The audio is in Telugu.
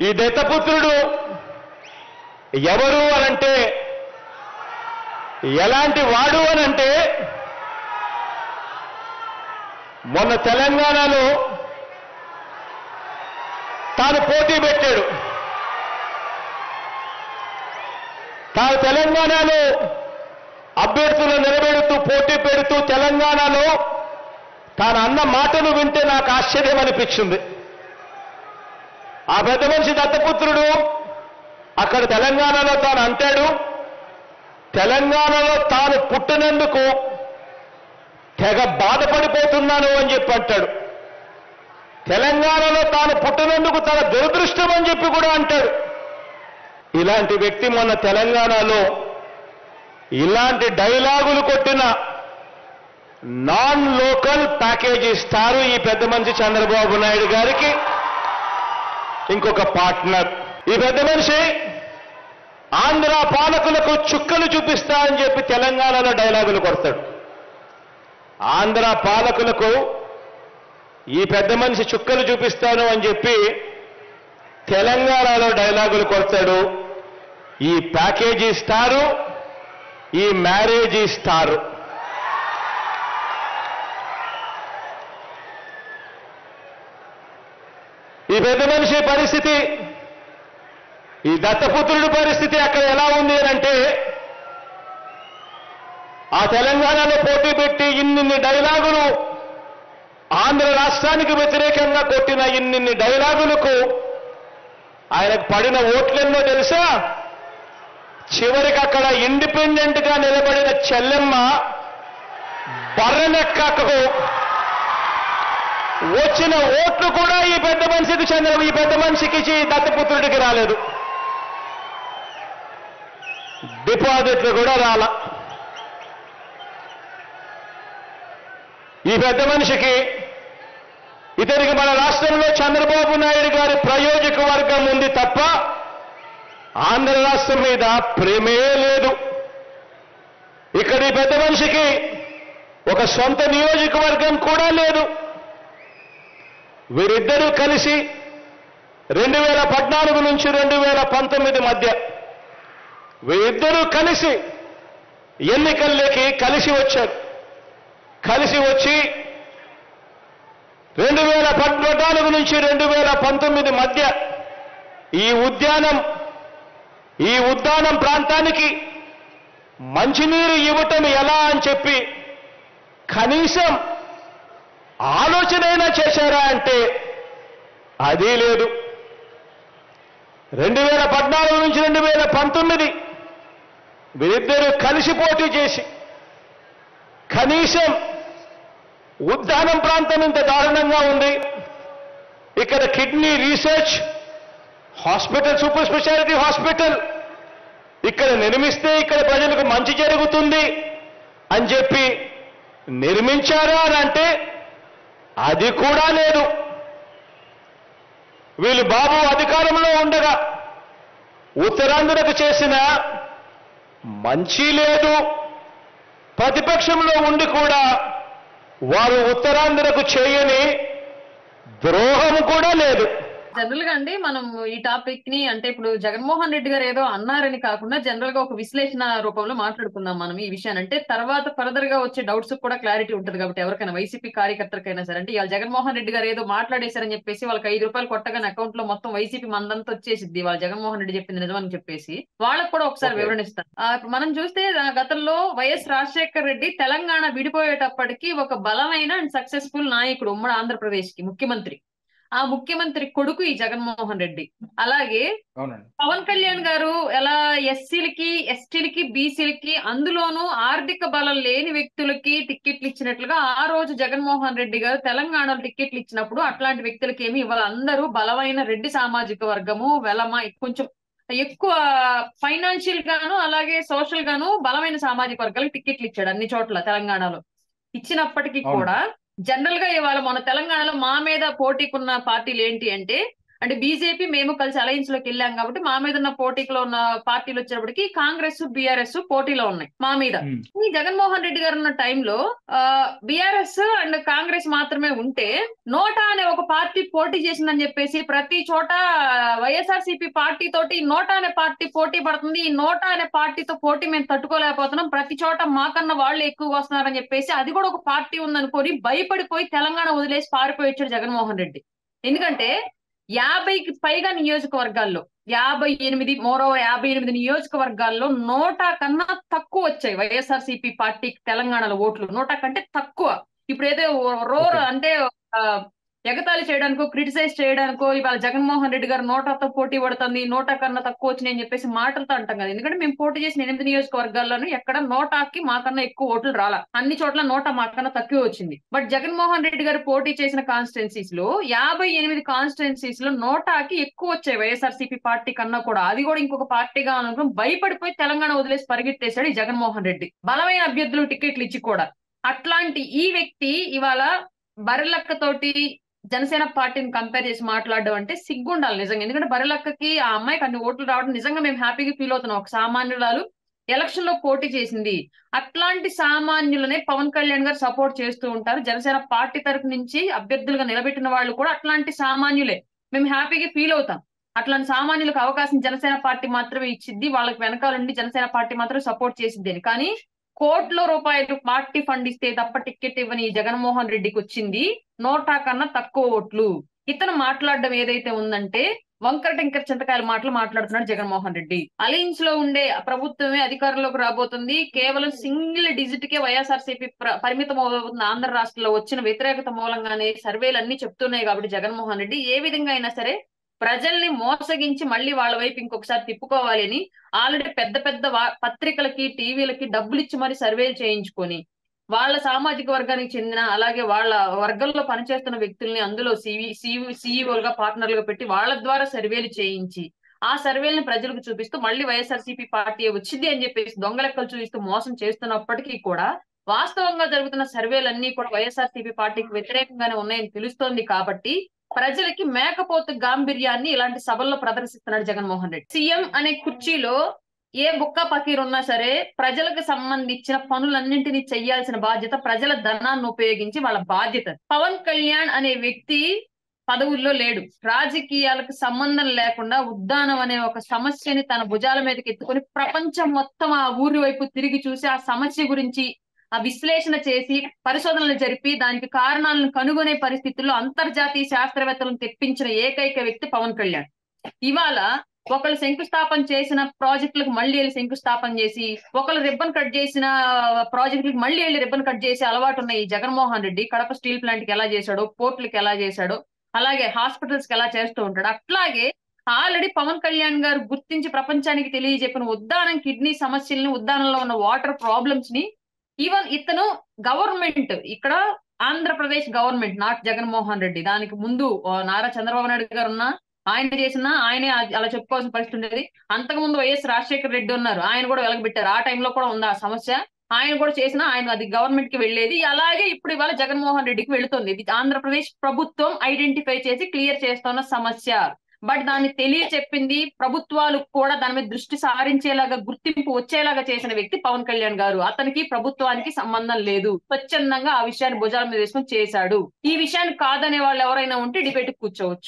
ఈ దత్తపుత్రుడు ఎవరు అనంటే, ఎలాంటి వాడు అనంటే, మొన్న తెలంగాణలో తాను పోటీ పెట్టాడు. తాను తెలంగాణలో అభ్యర్థులను నిలబెడుతూ పోటీ పెడుతూ తెలంగాణలో తాను అన్న మాటలు వింటే నాకు ఆశ్చర్యం అనిపించింది. ఆ పెద్ద మనిషి దత్తపుత్రుడు అక్కడ తెలంగాణలో తాను అంటాడు, తెలంగాణలో తాను పుట్టినందుకు తెగ బాధపడిపోతున్నాను అని చెప్పి అంటాడు. తెలంగాణలో తాను పుట్టినందుకు తన దురదృష్టం అని చెప్పి కూడా అంటాడు. ఇలాంటి వ్యక్తి మొన్న తెలంగాణలో ఇలాంటి డైలాగులు కొట్టిన నాన్ లోకల్ ప్యాకేజ్ ఇస్తారు ఈ పెద్ద మనిషి చంద్రబాబు నాయుడు గారికి ఇంకొక పార్ట్నర్. ఈ పెద్ద మనిషి ఆంధ్ర పాలకులకు చుక్కలు చూపిస్తా అని చెప్పి తెలంగాణలో డైలాగులు కొడతాడు. ఆంధ్ర పాలకులకు ఈ పెద్ద మనిషి చుక్కలు చూపిస్తాను అని చెప్పి తెలంగాణలో డైలాగులు కొడతాడు. ఈ ప్యాకేజీ ఇస్తారు, ఈ మ్యారేజ్ ఇస్తారు. ఈ పెద్ద మనిషి పరిస్థితి, ఈ దత్తపుత్రుడి పరిస్థితి అక్కడ ఎలా ఉంది అంటే, ఆ తెలంగాణలో పోటీ పెట్టి ఇన్నిన్ని డైలాగులు ఆంధ్ర రాష్ట్రానికి వ్యతిరేకంగా కొట్టిన ఇన్నిన్ని డైలాగులకు ఆయనకు పడిన ఓట్లెన్నో తెలుసా? చివరికి అక్కడ ఇండిపెండెంట్ గా నిలబడిన చెల్లెమ్మ బర్రెనెక్కకు వచ్చిన ఓట్లు కూడా ఈ పెద్ద మనిషికి దత్తపుత్రుడికి రాలేదు. డిపాజిట్లు కూడా రాల. ఈ పెద్ద మనిషికి ఇతనికి మన రాష్ట్రంలో చంద్రబాబు నాయుడు గారి ప్రయోజక వర్గం ఉంది తప్ప ఆంధ్ర రాష్ట్రం మీద ప్రేమే లేదు. ఇక్కడ ఈ పెద్ద మనిషికి ఒక సొంత నియోజకవర్గం కూడా లేదు. వీరిద్దరూ కలిసి 2014 నుంచి 2019 మధ్య వీరిద్దరూ కలిసి ఎన్నికల్లోకి కలిసి వచ్చారు. కలిసి వచ్చి 2014 నుంచి 2019 మధ్య ఈ ఉద్యానం ప్రాంతానికి మంచినీరు ఇవ్వటం ఎలా అని చెప్పి కనీసం ఆలోచనైనా చేశారా అంటే అది లేదు. 2014 నుంచి 2019 వీరిద్దరూ కలిసి పోటీ చేసి కనీసం ఉద్యానం ప్రాంతం ఇంత దారుణంగా ఉంది, ఇక్కడ kidney research hospital, super speciality hospital ఇక్కడ నిర్మిస్తే ఇక్కడ ప్రజలకు మంచి జరుగుతుంది అని చెప్పి నిర్మించారా అని అంటే అది కూడా లేదు. వీళ్ళు బాబు అధికారంలో ఉండగా ఉత్తరాంధ్రకు చేసిన మంచి లేదు, ప్రతిపక్షంలో ఉండి కూడా వారు ఉత్తరాంధ్రకు చేయని ద్రోహం కూడా లేదు. జనరల్ గా అండి మనం ఈ టాపిక్ ని అంటే ఇప్పుడు జగన్మోహన్ రెడ్డి గారు ఏదో అన్నారని కాకుండా జనరల్ గా ఒక విశ్లేషణ రూపంలో మాట్లాడుకుందాం మనం ఈ విషయాన్ని. అంటే తర్వాత ఫర్దర్ గా వచ్చే డౌట్స్ కూడా క్లారిటీ ఉంటుంది కాబట్టి ఎవరికైనా వైసీపీ కార్యకర్తలకైనా సరే, అంటే ఇవాళ జగన్మోహన్ రెడ్డి గారు ఏదో మాట్లాడేశారని చెప్పేసి వాళ్ళకి ₹5 కొట్టగానే అకౌంట్ లో మొత్తం వైసీపీ మందంతా వచ్చేసిద్ది వాళ్ళ జగన్మోహన్ రెడ్డి చెప్పింది నిజమని చెప్పేసి వాళ్ళకు కూడా ఒకసారి వివరణిస్తారు. ఇప్పుడు మనం చూస్తే గతంలో వైఎస్ రాజశేఖర్ రెడ్డి తెలంగాణ విడిపోయేటప్పటికి ఒక బలమైన అండ్ సక్సెస్ఫుల్ నాయకుడు ఉమ్మడి ఆంధ్రప్రదేశ్ కి ముఖ్యమంత్రి. ఆ ముఖ్యమంత్రి కొడుకు ఈ జగన్మోహన్ రెడ్డి. అలాగే పవన్ కళ్యాణ్ గారు ఎలా ఎస్సీలకి, ఎస్టీలకి, బీసీలకి, అందులోనూ ఆర్థిక బలం లేని వ్యక్తులకి టిక్కెట్లు ఇచ్చినట్లుగా ఆ రోజు జగన్మోహన్ రెడ్డి గారు తెలంగాణలో టిక్కెట్లు ఇచ్చినప్పుడు అట్లాంటి వ్యక్తులకి ఏమి ఇవాళ అందరూ బలమైన రెడ్డి సామాజిక వర్గము వెలమ కొంచెం ఎక్కువ ఫైనాన్షియల్ గాను అలాగే సోషల్ గాను బలమైన సామాజిక వర్గాలకు టిక్కెట్లు ఇచ్చాడు అన్ని చోట్ల తెలంగాణలో. ఇచ్చినప్పటికీ కూడా జనరల్ గా ఇవాళ మన తెలంగాణలో మా మీద పోటీకున్న పార్టీలు ఏంటి అంటే అంటే బీజేపీ మేము కలిసి అలయన్స్ లోకి వెళ్ళాం కాబట్టి మా మీద ఉన్న పోటీలో ఉన్న పార్టీలు వచ్చేటప్పటికి కాంగ్రెస్ బీఆర్ఎస్ పోటీలో ఉన్నాయి మా మీద. ఈ జగన్మోహన్ రెడ్డి గారు ఉన్న టైంలో బీఆర్ఎస్ అండ్ కాంగ్రెస్ మాత్రమే ఉంటే నోటా అనే ఒక పార్టీ పోటీ చేసిందని చెప్పేసి ప్రతి చోట వైఎస్ఆర్సీపీ పార్టీ తోటి నోటా అనే పార్టీ పోటీ పడుతుంది, ఈ నోటా అనే పార్టీతో పోటీ మేము తట్టుకోలేకపోతున్నాం, ప్రతి చోట మాకన్నా వాళ్ళు ఎక్కువ వస్తున్నారని చెప్పేసి అది కూడా ఒక పార్టీ ఉందనుకొని భయపడిపోయి తెలంగాణ వదిలేసి పారిపోయి వచ్చాడు జగన్మోహన్ రెడ్డి. ఎందుకంటే 50కి పైగా నియోజకవర్గాల్లో 58 నియోజకవర్గాల్లో నోటా కన్నా తక్కువ వచ్చాయి వైఎస్ఆర్సీపీ పార్టీకి తెలంగాణలో ఓట్లు, నోటా కంటే తక్కువ. ఇప్పుడు ఏదో అంటే ఎగతాళి చేయడానికో క్రిటిసైజ్ చేయడానికో ఇవాళ జగన్మోహన్ రెడ్డి గారు నోటాతో పోటీ పడుతుంది, నోటా కన్నా తక్కువ వచ్చినాయి అని చెప్పేసి మాటలతో అంటాం కదా. ఎందుకంటే మేము పోటీ చేసిన 8 నియోజకవర్గాల్లోనూ ఎక్కడ నోటాకి మాకన్నా ఎక్కువ ఓట్లు రాలా, అన్ని చోట్ల నోటా మాకన్నా తక్కువ వచ్చింది. బట్ జగన్మోహన్ రెడ్డి గారు పోటీ చేసిన కాన్స్టిట్యున్సీస్ లో 58 కాన్స్టిట్యున్సీస్ లో నోటాకి ఎక్కువ వచ్చాయి వైఎస్ఆర్సీపీ పార్టీ కన్నా కూడా. అది కూడా ఇంకొక పార్టీగా అనుకుని భయపడిపోయి తెలంగాణ వదిలేసి పరిగెత్తేశాడు ఈ జగన్మోహన్ రెడ్డి, బలమైన అభ్యర్థులు టికెట్లు ఇచ్చి కూడా. అట్లాంటి ఈ వ్యక్తి ఇవాళ బర్రెలక్కతోటి జనసేన పార్టీని కంపేర్ చేసి మాట్లాడడం అంటే సిగ్గుండాలి నిజంగా. ఎందుకంటే బర్రెలక్కకి ఆ అమ్మాయికి అన్ని ఓట్లు రావడం నిజంగా మేము హ్యాపీగా ఫీల్ అవుతున్నాం. ఒక సామాన్యురాలు ఎలక్షన్ లో పోటీ చేసింది. అట్లాంటి సామాన్యులనే పవన్ కళ్యాణ్ గారు సపోర్ట్ చేస్తూ ఉంటారు. జనసేన పార్టీ తరపు నుంచి అభ్యర్థులుగా నిలబెట్టిన వాళ్ళు కూడా అట్లాంటి సామాన్యులే, మేము హ్యాపీగా ఫీల్ అవుతాం. అట్లాంటి సామాన్యులకు అవకాశం జనసేన పార్టీ మాత్రమే ఇచ్చిద్ది, వాళ్ళకి వెనకాలండి జనసేన పార్టీ మాత్రం సపోర్ట్ చేసిద్ది. కానీ కోట్ల రూపాయలు పార్టీ ఫండ్ ఇస్తే తప్ప టికెట్ ఇవ్వని జగన్మోహన్ రెడ్డికి వచ్చింది నోటా కన్నా తక్కువ ఓట్లు. ఇతను మాట్లాడడం ఏదైతే ఉందంటే వంకర టింకర చింతకాయల మాటలు మాట్లాడుతున్నాడు జగన్మోహన్ రెడ్డి. అలయన్స్ లో ఉండే ప్రభుత్వమే అధికారంలోకి రాబోతుంది, కేవలం సింగిల్ డిజిట్ కే వైఎస్ఆర్సీపీ పరిమితం అవుతుంది ఆంధ్ర రాష్ట్రంలో వచ్చిన వ్యతిరేకత మూలంగానే సర్వేలు అన్ని చెప్తున్నాయి. కాబట్టి జగన్మోహన్ రెడ్డి ఏ విధంగా అయినా సరే ప్రజల్ని మోసగించి మళ్ళీ వాళ్ళ వైపు ఇంకొకసారి తిప్పుకోవాలి అని ఆల్రెడీ పెద్ద పెద్ద పత్రికలకి టీవీలకి డబ్బులు ఇచ్చి మరి సర్వేలు చేయించుకొని వాళ్ళ సామాజిక వర్గానికి చెందిన అలాగే వాళ్ళ వర్గంలో పనిచేస్తున్న వ్యక్తుల్ని అందులో సీఈఓలుగా పార్ట్నర్లుగా పెట్టి వాళ్ళ ద్వారా సర్వేలు చేయించి ఆ సర్వేలను ప్రజలకు చూపిస్తూ మళ్ళీ వైఎస్ఆర్సీపీ పార్టీ వచ్చింది అని చెప్పేసి దొంగ లెక్కలు చూపిస్తూ మోసం చేస్తున్నప్పటికీ కూడా వాస్తవంగా జరుగుతున్న సర్వేలన్నీ కూడా వైఎస్ఆర్సీపీ పార్టీకి వ్యతిరేకంగానే ఉన్నాయని తెలుస్తోంది. కాబట్టి ప్రజలకి మేకపోతు గాంభీర్యాన్ని ఇలాంటి సభల్లో ప్రదర్శిస్తున్నాడు జగన్మోహన్ రెడ్డి. సీఎం అనే కుర్చీలో ఏ బుక్క పకీర్ ఉన్నా సరే ప్రజలకు సంబంధించిన పనులన్నింటినీ చెయ్యాల్సిన బాధ్యత, ప్రజల ధనాన్ని ఉపయోగించి వాళ్ళ బాధ్యత. పవన్ కళ్యాణ్ అనే వ్యక్తి పదవుల్లో లేడు, రాజకీయాలకు సంబంధం లేకుండా ఉద్దానం అనే ఒక సమస్యని తన భుజాల మీదకి ఎత్తుకొని ప్రపంచం మొత్తం ఆ ఊరి వైపు తిరిగి చూసి ఆ సమస్య గురించి ఆ విశ్లేషణ చేసి పరిశోధనలు జరిపి దానికి కారణాలను కనుగొనే పరిస్థితుల్లో అంతర్జాతీయ శాస్త్రవేత్తలను తెప్పించిన ఏకైక వ్యక్తి పవన్ కళ్యాణ్. ఇవాళ ఒకళ్ళు శంకుస్థాపన చేసిన ప్రాజెక్టులకు మళ్ళీ వెళ్ళి శంకుస్థాపన చేసి, ఒకళ్ళు రిబ్బన్ కట్ చేసిన ప్రాజెక్టులకు మళ్ళీ వెళ్ళి రిబ్బన్ కట్ చేసి అలవాటు ఉన్న ఈ జగన్మోహన్ రెడ్డి కడప స్టీల్ ప్లాంట్ కి ఎలా చేశాడో, పోర్టులకు ఎలా చేశాడో, అలాగే హాస్పిటల్స్ కి ఎలా చేస్తూ ఉంటాడు. అట్లాగే ఆల్రెడీ పవన్ కళ్యాణ్ గారు గుర్తించి ప్రపంచానికి తెలియజెప్పిన ఉద్దానం కిడ్నీ సమస్యల్ని, ఉద్దానంలో ఉన్న వాటర్ ప్రాబ్లమ్స్ ని ఈవెన్ ఇతను గవర్నమెంట్ ఇక్కడ ఆంధ్రప్రదేశ్ గవర్నమెంట్ నాట్ జగన్మోహన్ రెడ్డి, దానికి ముందు నారా చంద్రబాబు నాయుడు గారు ఉన్నా ఆయన చేసినా ఆయనే అలా చెప్పుకోవాల్సిన పరిస్థితి ఉండేది. అంతకుముందు వైఎస్ రాజశేఖర రెడ్డి ఉన్నారు, ఆయన కూడా వెలగబెట్టారు. ఆ టైంలో కూడా ఉంది ఆ సమస్య, ఆయన కూడా చేసినా ఆయన అది గవర్నమెంట్ కి వెళ్లేది. అలాగే ఇప్పుడు ఇవాళ జగన్మోహన్ రెడ్డికి వెళుతుంది. ఇది ఆంధ్రప్రదేశ్ ప్రభుత్వం ఐడెంటిఫై చేసి క్లియర్ చేస్తున్న సమస్య. బట్ దాన్ని తెలియచెప్పింది ప్రభుత్వాలు కూడా దాని మీద దృష్టి సారించేలాగా గుర్తింపు వచ్చేలాగా చేసిన వ్యక్తి పవన్ కళ్యాణ్ గారు. అతనికి ప్రభుత్వానికి సంబంధం లేదు, స్వచ్ఛందంగా ఆ విషయాన్ని భుజాల మీద వేసుకొని చేశాడు. ఈ విషయాన్ని కాదనే వాళ్ళు ఎవరైనా ఉంటే డిబేట్ కూర్చోవచ్చు.